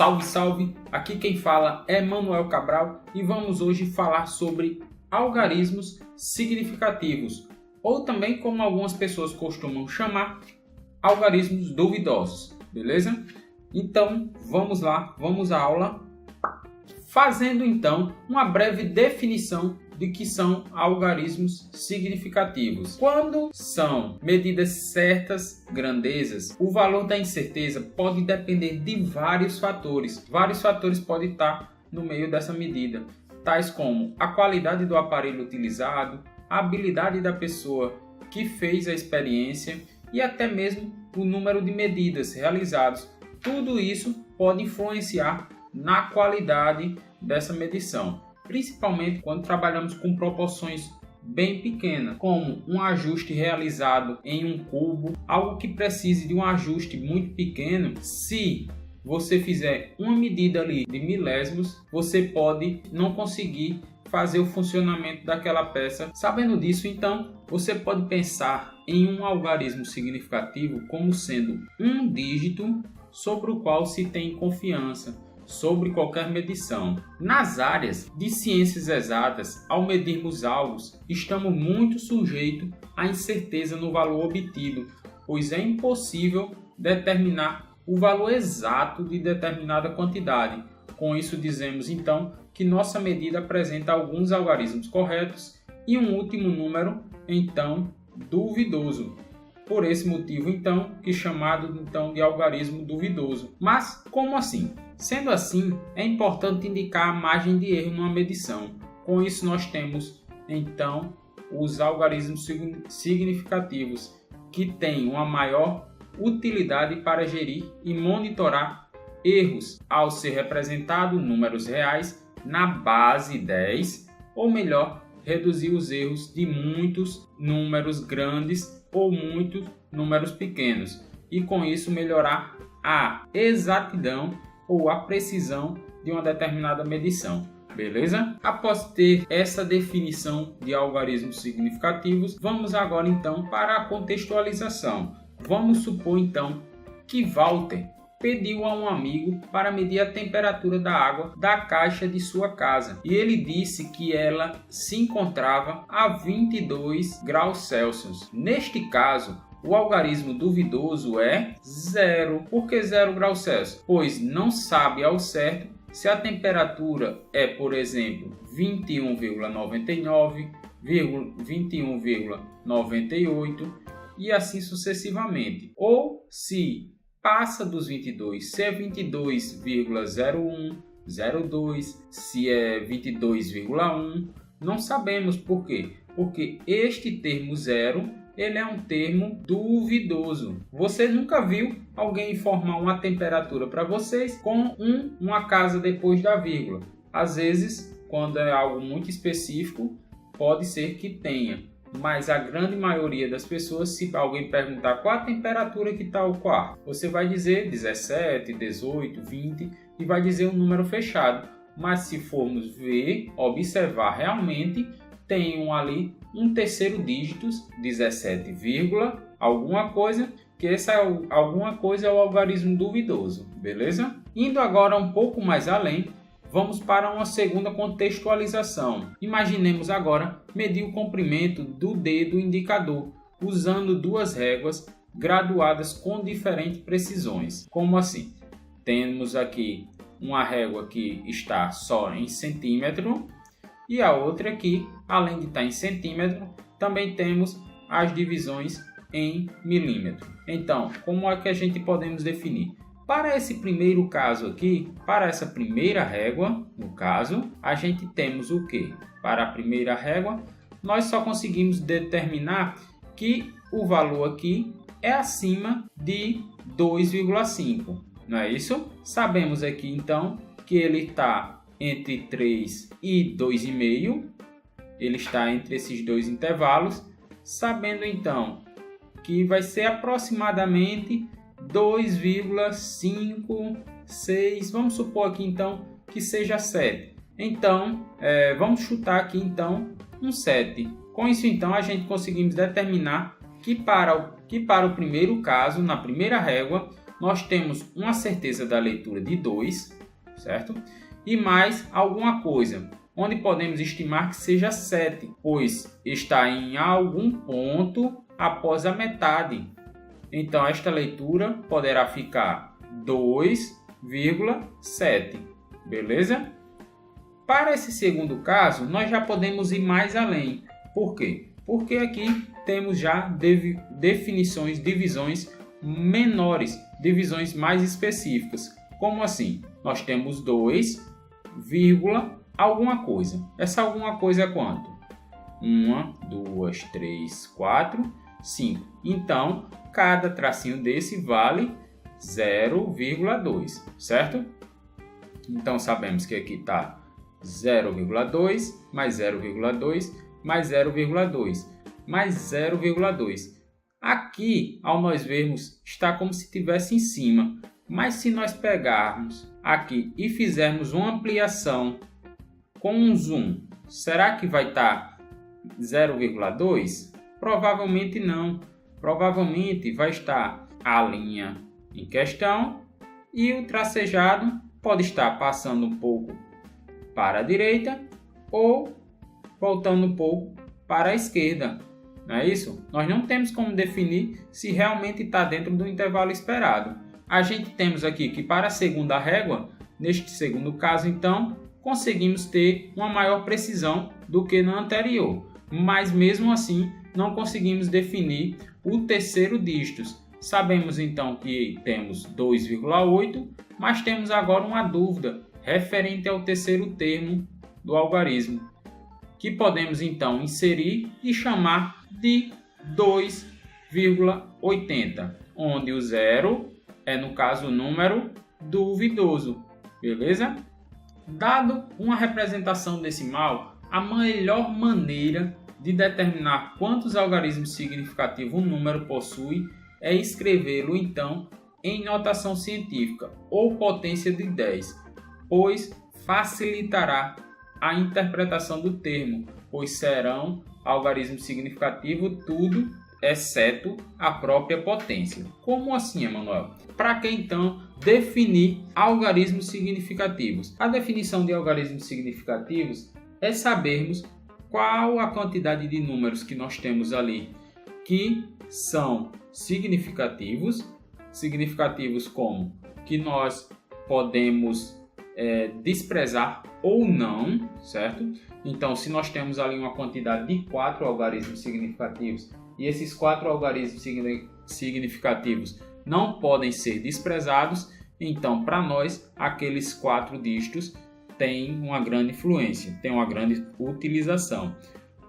Salve, salve! Aqui quem fala é Manuel Cabral e vamos hoje falar sobre algarismos significativos, ou também como algumas pessoas costumam chamar, algarismos duvidosos, beleza? Então, vamos lá, vamos à aula, fazendo então uma breve definição de que são algarismos significativos. Quando são medidas certas grandezas, o valor da incerteza pode depender de vários fatores. Vários fatores podem estar no meio dessa medida, tais como a qualidade do aparelho utilizado, a habilidade da pessoa que fez a experiência e até mesmo o número de medidas realizadas. Tudo isso pode influenciar na qualidade dessa medição, principalmente quando trabalhamos com proporções bem pequenas, como um ajuste realizado em um cubo, algo que precise de um ajuste muito pequeno. Se você fizer uma medida ali de milésimos, você pode não conseguir fazer o funcionamento daquela peça. Sabendo disso, então, você pode pensar em um algarismo significativo como sendo um dígito sobre o qual se tem confiança sobre qualquer medição. Nas áreas de ciências exatas, ao medirmos algo, estamos muito sujeitos à incerteza no valor obtido, pois é impossível determinar o valor exato de determinada quantidade. Com isso dizemos então que nossa medida apresenta alguns algarismos corretos e um último número então duvidoso. Por esse motivo então que é chamado então de algarismo duvidoso. Mas como assim? Sendo assim, é importante indicar a margem de erro numa medição. Com isso nós temos então os algarismos significativos que têm uma maior utilidade para gerir e monitorar erros ao ser representado números reais na base 10, ou melhor, reduzir os erros de muitos números grandes ou muitos números pequenos, e com isso melhorar a exatidão ou a precisão de uma determinada medição. Beleza? Após ter essa definição de algarismos significativos, vamos agora então para a contextualização. Vamos supor então que Walter pediu a um amigo para medir a temperatura da água da caixa de sua casa e ele disse que ela se encontrava a 22 graus Celsius. Neste caso, o algarismo duvidoso é 0. Por que 0 graus Celsius? Pois não sabe ao certo se a temperatura é, por exemplo, 21,99, 21,98 e assim sucessivamente. Ou se passa dos 22, se é 22,01, 02, se é 22,1, não sabemos por quê. Porque este termo 0, ele é um termo duvidoso. Você nunca viu alguém informar uma temperatura para vocês com uma casa depois da vírgula. Às vezes, quando é algo muito específico, pode ser que tenha. Mas a grande maioria das pessoas, se alguém perguntar qual a temperatura que está o quarto, você vai dizer 17, 18, 20 e vai dizer um número fechado. Mas se formos ver, observar realmente, tem ali um terceiro dígito, 17, alguma coisa, que essa alguma coisa é o algarismo duvidoso, beleza? Indo agora um pouco mais além, vamos para uma segunda contextualização. Imaginemos agora medir o comprimento do dedo indicador, usando duas réguas graduadas com diferentes precisões. Como assim? Temos aqui uma régua que está só em centímetro e a outra aqui, além de estar em centímetro, também temos as divisões em milímetro. Então, como é que a gente podemos definir? Para esse primeiro caso aqui, para essa primeira régua, no caso, a gente temos o quê? Para a primeira régua, nós só conseguimos determinar que o valor aqui é acima de 2,5, não é isso? Sabemos aqui então que ele está entre 3 e 2,5, ele está entre esses dois intervalos, sabendo então que vai ser aproximadamente 2,56, vamos supor aqui então que seja 7. Então, vamos chutar aqui então um 7. Com isso então a gente conseguimos determinar que para o primeiro caso, na primeira régua, nós temos uma certeza da leitura de 2, certo? E mais alguma coisa, onde podemos estimar que seja 7, pois está em algum ponto após a metade. Então, esta leitura poderá ficar 2,7, beleza? Para esse segundo caso, nós já podemos ir mais além. Por quê? Porque aqui temos já definições, divisões menores, divisões mais específicas. Como assim? Nós temos 2, alguma coisa. Essa alguma coisa é quanto? 1, 2, 3, 4, 5. Então, cada tracinho desse vale 0,2, certo? Então, sabemos que aqui está 0,2 mais 0,2 mais 0,2 mais 0,2. Aqui, ao nós vermos, está como se estivesse em cima. Mas se nós pegarmos aqui e fizermos uma ampliação com um zoom, será que vai estar 0,2? Provavelmente não. Provavelmente vai estar a linha em questão e o tracejado pode estar passando um pouco para a direita ou voltando um pouco para a esquerda. Não é isso? Nós não temos como definir se realmente está dentro do intervalo esperado. A gente temos aqui que para a segunda régua, neste segundo caso então, conseguimos ter uma maior precisão do que na anterior. Mas mesmo assim, não conseguimos definir o terceiro dígito. Sabemos então que temos 2,8, mas temos agora uma dúvida referente ao terceiro termo do algarismo, que podemos então inserir e chamar de 2,80, onde o 0 é, no caso, o número duvidoso, beleza? Dado uma representação decimal, a melhor maneira de determinar quantos algarismos significativos um número possui é escrevê-lo então em notação científica ou potência de 10, pois facilitará a interpretação do termo, pois serão algarismos significativos tudo exceto a própria potência. Como assim, Emanuel? Para que então definir algarismos significativos? A definição de algarismos significativos é sabermos qual a quantidade de números que nós temos ali que são significativos como que nós podemos desprezar ou não, certo? Então, se nós temos ali uma quantidade de 4 algarismos significativos e esses 4 algarismos significativos não podem ser desprezados, então, para nós, aqueles 4 dígitos têm uma grande influência, têm uma grande utilização.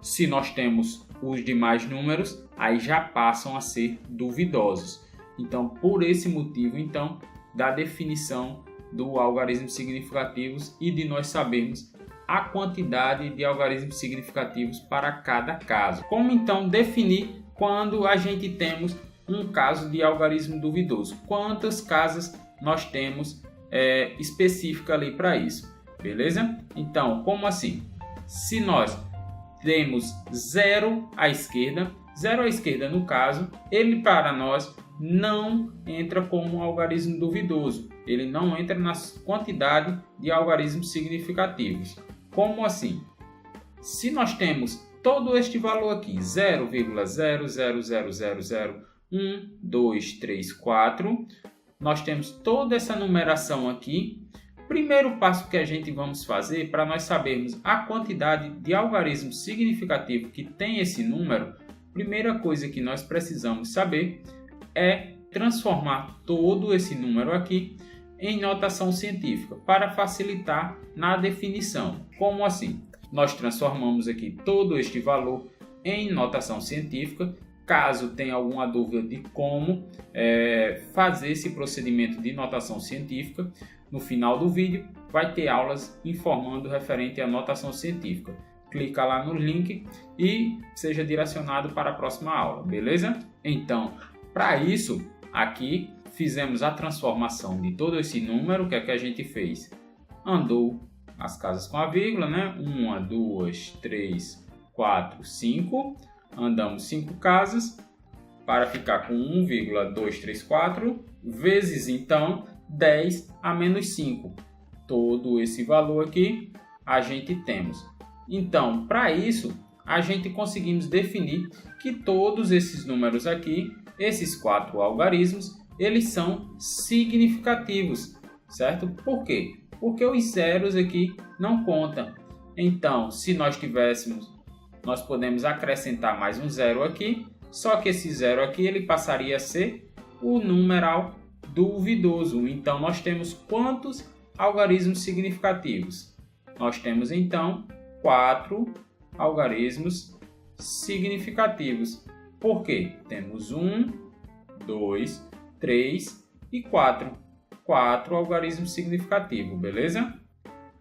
Se nós temos os demais números, aí já passam a ser duvidosos. Então, por esse motivo, então, da definição do algarismos significativos e de nós sabermos a quantidade de algarismos significativos para cada caso. Como então definir quando a gente temos um caso de algarismo duvidoso? Quantas casas nós temos específica ali para isso? Beleza? Então, como assim? Se nós temos 0 à esquerda no caso, ele para nós não entra como um algarismo duvidoso. Ele não entra na quantidade de algarismos significativos. Como assim? Se nós temos todo este valor aqui, 0,000012334, nós temos toda essa numeração aqui. Primeiro passo que a gente vamos fazer para nós sabermos a quantidade de algarismos significativos que tem esse número, primeira coisa que nós precisamos saber é transformar todo esse número aqui em notação científica para facilitar na definição. Como assim? Nós transformamos aqui todo este valor em notação científica. Caso tenha alguma dúvida de como fazer esse procedimento de notação científica, no final do vídeo vai ter aulas informando referente à notação científica. Clica lá no link e seja direcionado para a próxima aula, beleza? Então, para isso, aqui fizemos a transformação de todo esse número. O que é que a gente fez? Andou as casas com a vírgula, né? 1, 2, 3, 4, 5. Andamos 5 casas para ficar com 1,234 vezes então 10 a menos 5. Todo esse valor aqui a gente temos. Então, para isso, a gente conseguimos definir que todos esses números aqui, esses 4 algarismos, eles são significativos, certo? Por quê? Porque os zeros aqui não contam. Então, se nós tivéssemos, nós podemos acrescentar mais um zero aqui, só que esse zero aqui ele passaria a ser o numeral duvidoso. Então, nós temos quantos algarismos significativos? Nós temos, então, 4 algarismos significativos. Por quê? Temos 1, 2, 3 e 4. 4 algarismos significativos, beleza?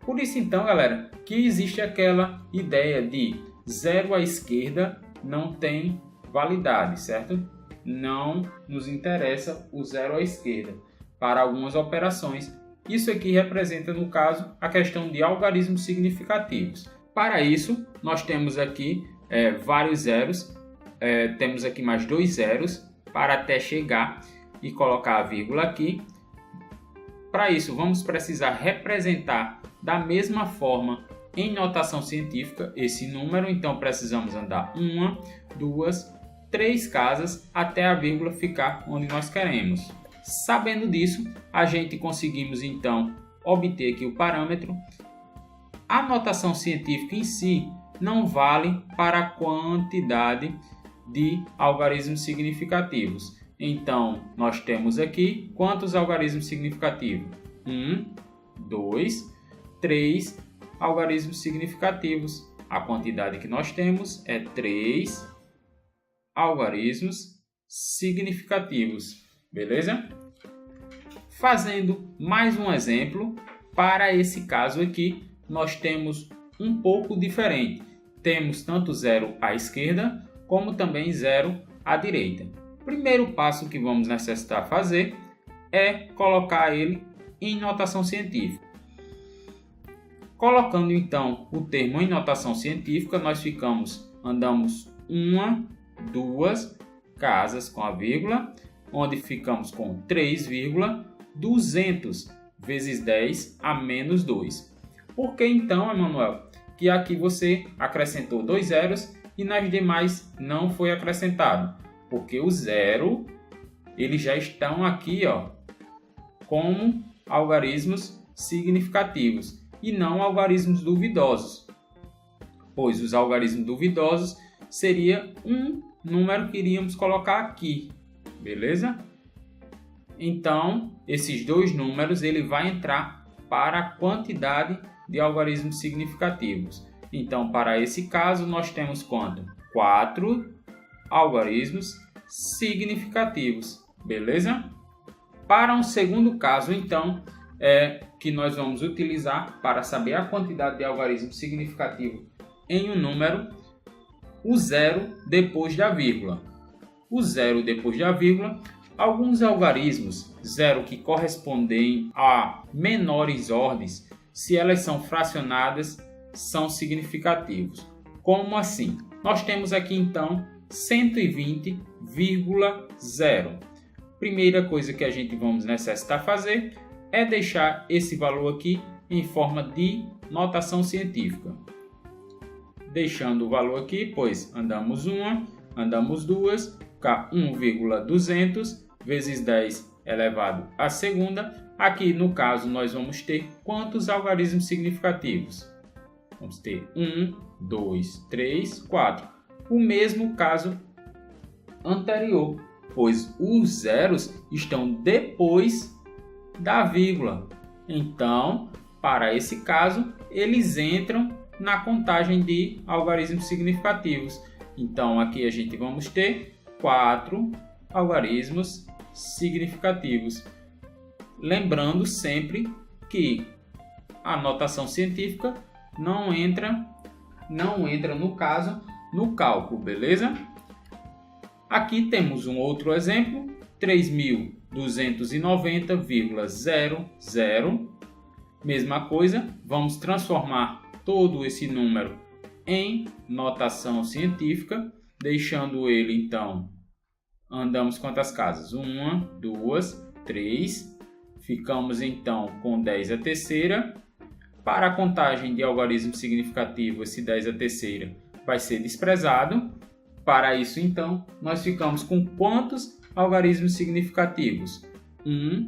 Por isso, então, galera, que existe aquela ideia de zero à esquerda não tem validade, certo? Não nos interessa o zero à esquerda para algumas operações. Isso aqui representa, no caso, a questão de algarismos significativos. Para isso, nós temos aqui vários zeros. Temos aqui mais 2 zeros para até chegar e colocar a vírgula aqui. Para isso, vamos precisar representar da mesma forma em notação científica esse número. Então, precisamos andar 1, 2, 3 casas até a vírgula ficar onde nós queremos. Sabendo disso, a gente conseguimos então obter aqui o parâmetro. A notação científica em si não vale para a quantidade de algarismos significativos. Então, nós temos aqui quantos algarismos significativos? 1, 2, 3 algarismos significativos. A quantidade que nós temos é 3 algarismos significativos. Beleza? Fazendo mais um exemplo, para esse caso aqui, nós temos um pouco diferente. Temos tanto zero à esquerda, como também zero à direita. O primeiro passo que vamos necessitar fazer é colocar ele em notação científica. Colocando então o termo em notação científica, nós andamos 1, 2 casas com a vírgula, onde ficamos com 3,200 vezes 10 a menos 2. Por que então, Emanuel, que aqui você acrescentou 2 zeros e nas demais não foi acrescentado? Porque o zero, eles já estão aqui, ó, como algarismos significativos e não algarismos duvidosos. Pois os algarismos duvidosos seria um número que iríamos colocar aqui, beleza? Então, esses 2 números ele vai entrar para a quantidade de algarismos significativos. Então, para esse caso, nós temos quanto? 4 algarismos significativos, beleza? Para um segundo caso, então, que nós vamos utilizar para saber a quantidade de algarismo significativo em um número, o zero depois da vírgula. O zero depois da vírgula, alguns algarismos, zero que correspondem a menores ordens, se elas são fracionadas, são significativos. Como assim? Nós temos aqui então 120,0. Primeira coisa que a gente vamos necessitar fazer é deixar esse valor aqui em forma de notação científica. Deixando o valor aqui, pois andamos 1, andamos 2, fica 1,200 vezes 10 elevado à segunda. Aqui no caso nós vamos ter quantos algarismos significativos? Vamos ter 1, 2, 3, 4. O mesmo caso anterior, pois os zeros estão depois da vírgula. Então, para esse caso, eles entram na contagem de algarismos significativos. Então, aqui a gente vamos ter 4 algarismos significativos. Lembrando sempre que a notação científica não entra no caso no cálculo, beleza? Aqui temos um outro exemplo, 3.290,00. Mesma coisa, vamos transformar todo esse número em notação científica, deixando ele então, andamos quantas casas? 1, 2, 3. Ficamos então com 10 à terceira. Para a contagem de algarismo significativo, esse 10 à terceira vai ser desprezado. Para isso, então, nós ficamos com quantos algarismos significativos? 1,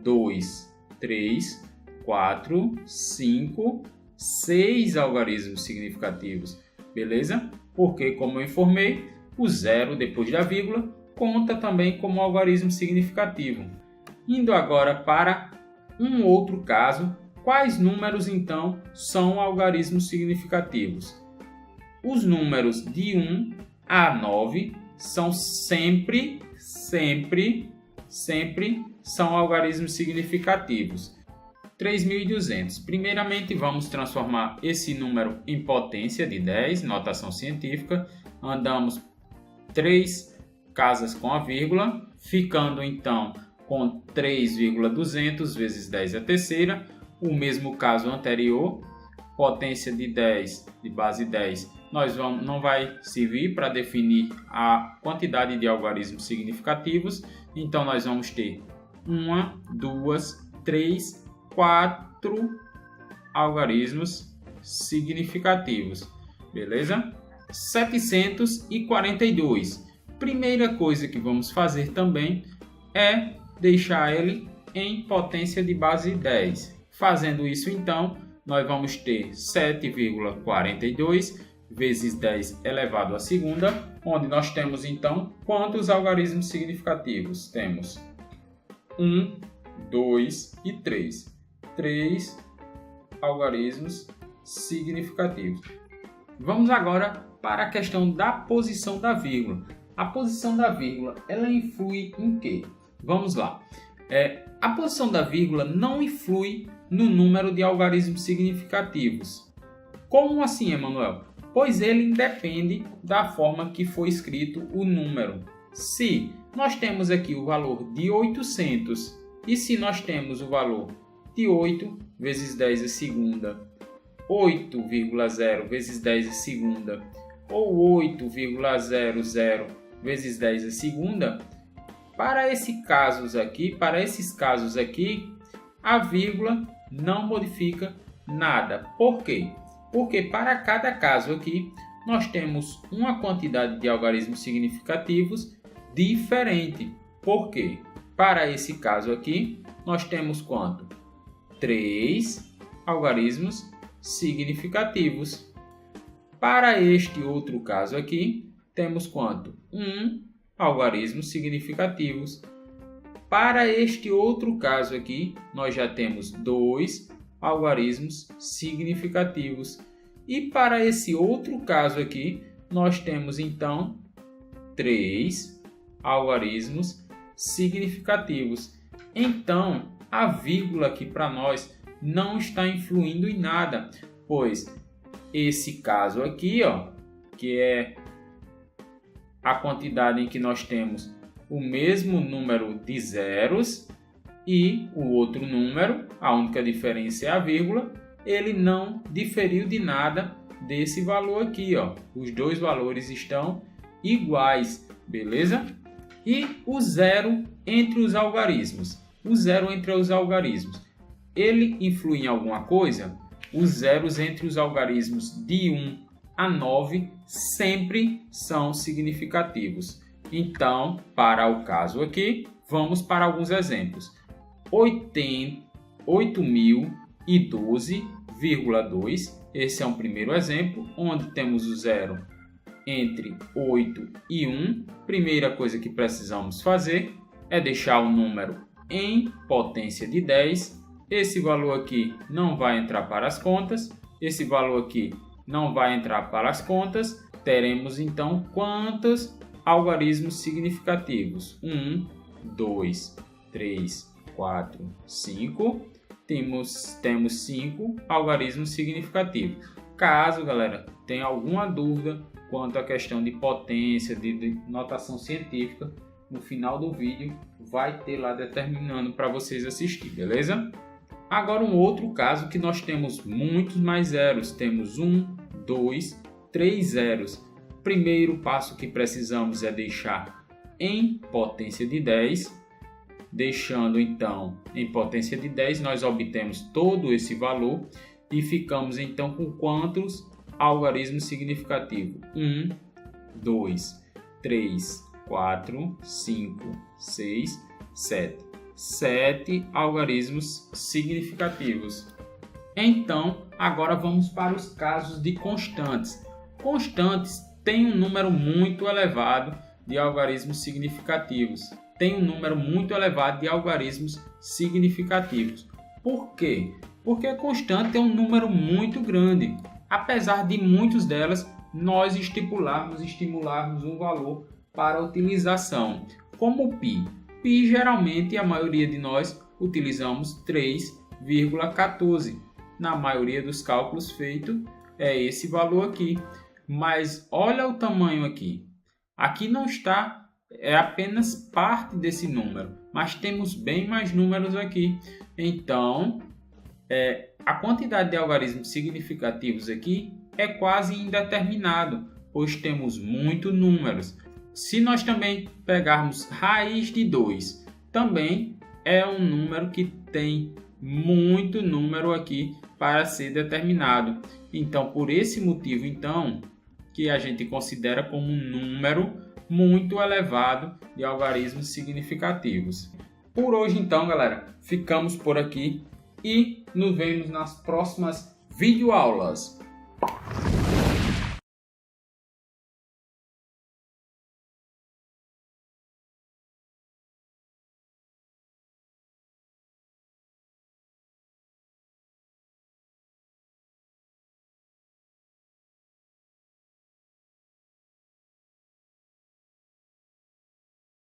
2, 3, 4, 5, 6 algarismos significativos. Beleza? Porque, como eu informei, o zero depois da vírgula conta também como algarismo significativo. Indo agora para um outro caso, quais números então são algarismos significativos? Os números de 1 a 9 são sempre são algarismos significativos. 3.200. Primeiramente, vamos transformar esse número em potência de 10, notação científica. Andamos 3 casas com a vírgula, ficando então com 3,200 vezes 10 à terceira. O mesmo caso anterior, potência de 10, de base 10, não vai servir para definir a quantidade de algarismos significativos. Então, nós vamos ter 1, 2, 3, 4 algarismos significativos. Beleza? 742. Primeira coisa que vamos fazer também é deixar ele em potência de base 10. Fazendo isso, então, nós vamos ter 7,42 vezes 10 elevado à segunda, onde nós temos, então, quantos algarismos significativos? Temos 1, 2 e 3. 3 algarismos significativos. Vamos agora para a questão da posição da vírgula. A posição da vírgula, ela influi em quê? Vamos lá. A posição da vírgula não influi no número de algarismos significativos. Como assim, Emanuel? Pois ele independe da forma que foi escrito o número. Se nós temos aqui o valor de 800 e se nós temos o valor de 8 vezes 10 à segunda, 8,0 vezes 10 à segunda ou 8,00 vezes 10 à segunda, para esses casos aqui, a vírgula não modifica nada. Por quê? Porque para cada caso aqui, nós temos uma quantidade de algarismos significativos diferente. Por quê? Para esse caso aqui, nós temos quanto? 3 algarismos significativos. Para este outro caso aqui, temos quanto? 1 algarismos significativos. Para este outro caso aqui, nós já temos 2 algarismos significativos. E para esse outro caso aqui, nós temos então 3 algarismos significativos. Então, a vírgula aqui para nós não está influindo em nada, pois esse caso aqui, que é a quantidade em que nós temos o mesmo número de zeros e o outro número, a única diferença é a vírgula, ele não diferiu de nada desse valor aqui, Os dois valores estão iguais, beleza? E o zero entre os algarismos. O zero entre os algarismos, ele influi em alguma coisa? Os zeros entre os algarismos de 1 a 9 sempre são significativos. Então, para o caso aqui, vamos para alguns exemplos. 8.012,2, esse é um primeiro exemplo, onde temos o zero entre 8 e 1. Primeira coisa que precisamos fazer é deixar o número em potência de 10. Esse valor aqui não vai entrar para as contas, esse valor aqui não vai entrar para as contas. Teremos então quantos algarismos significativos? 1, 2, 3, 4, 5. Temos 5 algarismos significativos. Caso, galera, tenha alguma dúvida quanto à questão de potência, de notação científica, no final do vídeo vai ter lá determinando para vocês assistir, beleza? Agora um outro caso que nós temos muitos mais zeros. Temos 1, 2, 3 zeros. Primeiro passo que precisamos é deixar em potência de 10. deixando então em potência de 10, nós obtemos todo esse valor e ficamos então com quantos algarismos significativos? 1, 2, 3, 4, 5, 6, 7. 7 algarismos significativos. Então, agora vamos para os casos de constantes. Constantes têm um número muito elevado de algarismos significativos. Por quê? Porque a constante é um número muito grande. Apesar de muitas delas, nós estimularmos um valor para a utilização, como o π. Π, geralmente, a maioria de nós utilizamos 3,14. Na maioria dos cálculos feitos, é esse valor aqui. Mas olha o tamanho aqui. Aqui não está, é apenas parte desse número, mas temos bem mais números aqui. Então, a quantidade de algarismos significativos aqui é quase indeterminado, pois temos muitos números. Se nós também pegarmos raiz de 2, também é um número que tem muito número aqui para ser determinado. Então, por esse motivo, então, que a gente considera como um número muito elevado de algarismos significativos. Por hoje, então, galera, ficamos por aqui e nos vemos nas próximas videoaulas.